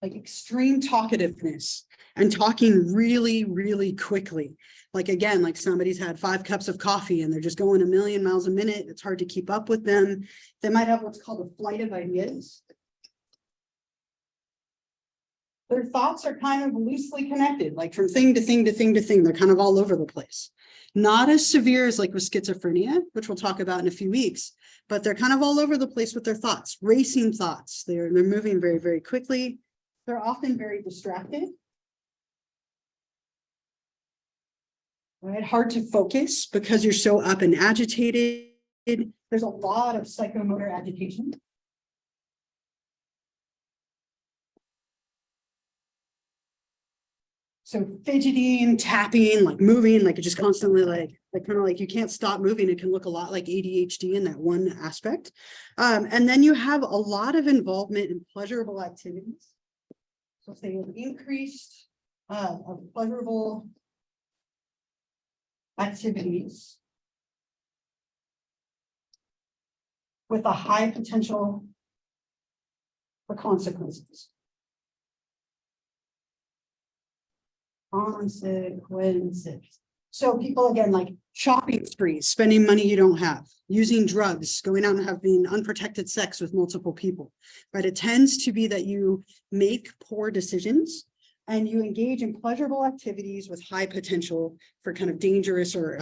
Like extreme talkativeness and talking really, really quickly. Like again, like somebody's had 5 cups of coffee and they're just going a million miles a minute. It's hard to keep up with them. They might have what's called a flight of ideas. Their thoughts are kind of loosely connected, like from thing to thing to thing to thing. They're kind of all over the place. Not as severe as like with schizophrenia, which we'll talk about in a few weeks, but they're kind of all over the place with their thoughts, racing thoughts. They're moving very, very quickly. They're often very distracted. Right? Hard to focus because you're so up and agitated. There's a lot of psychomotor agitation. So fidgeting, tapping, like moving, like just constantly like kind of like you can't stop moving. It can look a lot like ADHD in that one aspect. And then you have a lot of involvement in pleasurable activities. So say an increased of pleasurable activities with a high potential for consequences. Consequences. So people, again, like shopping sprees, spending money you don't have, using drugs, going out and having unprotected sex with multiple people, right? It tends to be that you make poor decisions and you engage in pleasurable activities with high potential for kind of dangerous or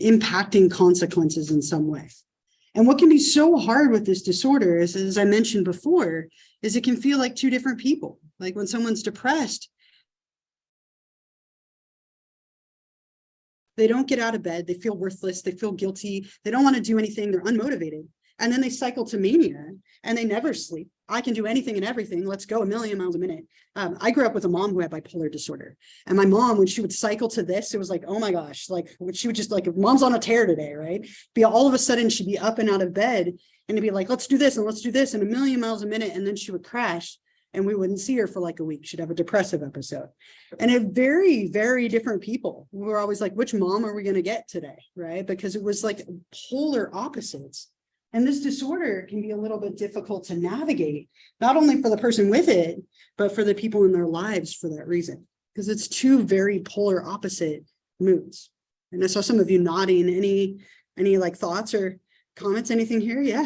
impacting consequences in some way. And what can be so hard with this disorder is, as I mentioned before, is it can feel like 2 different people. Like when someone's depressed, they don't get out of bed, they feel worthless, they feel guilty, they don't want to do anything, they're unmotivated. And then they cycle to mania and they never sleep. I can do anything and everything. Let's go a million miles a minute. I grew up with a mom who had bipolar disorder. And my mom, when she would cycle to this, it was like, oh my gosh, like she would just like, mom's on a tear today, right? Be all of a sudden she'd be up and out of bed and it'd be like, let's do this and let's do this and a million miles a minute. And then she would crash and we wouldn't see her for like a week. She'd have a depressive episode. And it very, very different people. We were always like, which mom are we going to get today? Right. Because it was like polar opposites. And this disorder can be a little bit difficult to navigate, not only for the person with it, but for the people in their lives for that reason, because it's two very polar opposite moods. And I saw some of you nodding. Any like thoughts or comments, anything here? Yeah.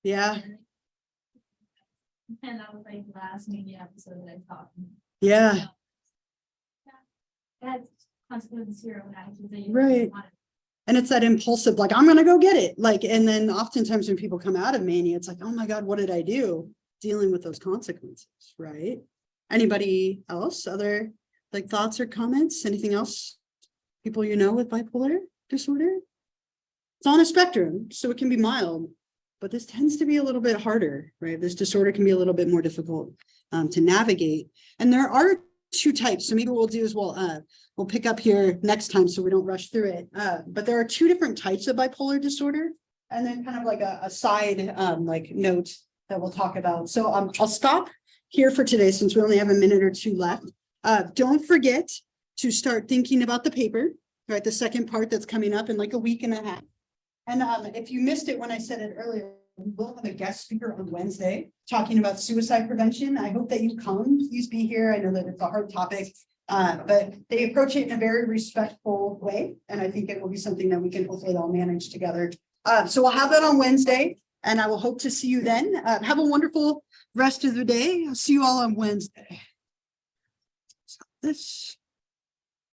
Yeah. And that was like the last Mania episode that I talked. Yeah. That's consequences here when actions that you. Right. And it's that impulsive, like, I'm going to go get it. Like, and then oftentimes when people come out of mania, it's like, oh my God, what did I do? Dealing with those consequences, right? Anybody else? Other like thoughts or comments? Anything else? People you know with bipolar disorder? It's on a spectrum, so it can be mild, but this tends to be a little bit harder, right? This disorder can be a little bit more difficult to navigate. And there are two types. So maybe what we'll do is we'll pick up here next time so we don't rush through it. But there are two different types of bipolar disorder, and then kind of like a side like note that we'll talk about. So I'll stop here for today since we only have a minute or two left. Don't forget to start thinking about the paper, right? The second part that's coming up in like a week and a half. And if you missed it when I said it earlier, we will have a guest speaker on Wednesday talking about suicide prevention. I hope that you come. Please be here. I know that it's a hard topic, but they approach it in a very respectful way. And I think it will be something that we can hopefully all manage together. So we'll have that on Wednesday, and I will hope to see you then. Have a wonderful rest of the day. I'll see you all on Wednesday. Stop this.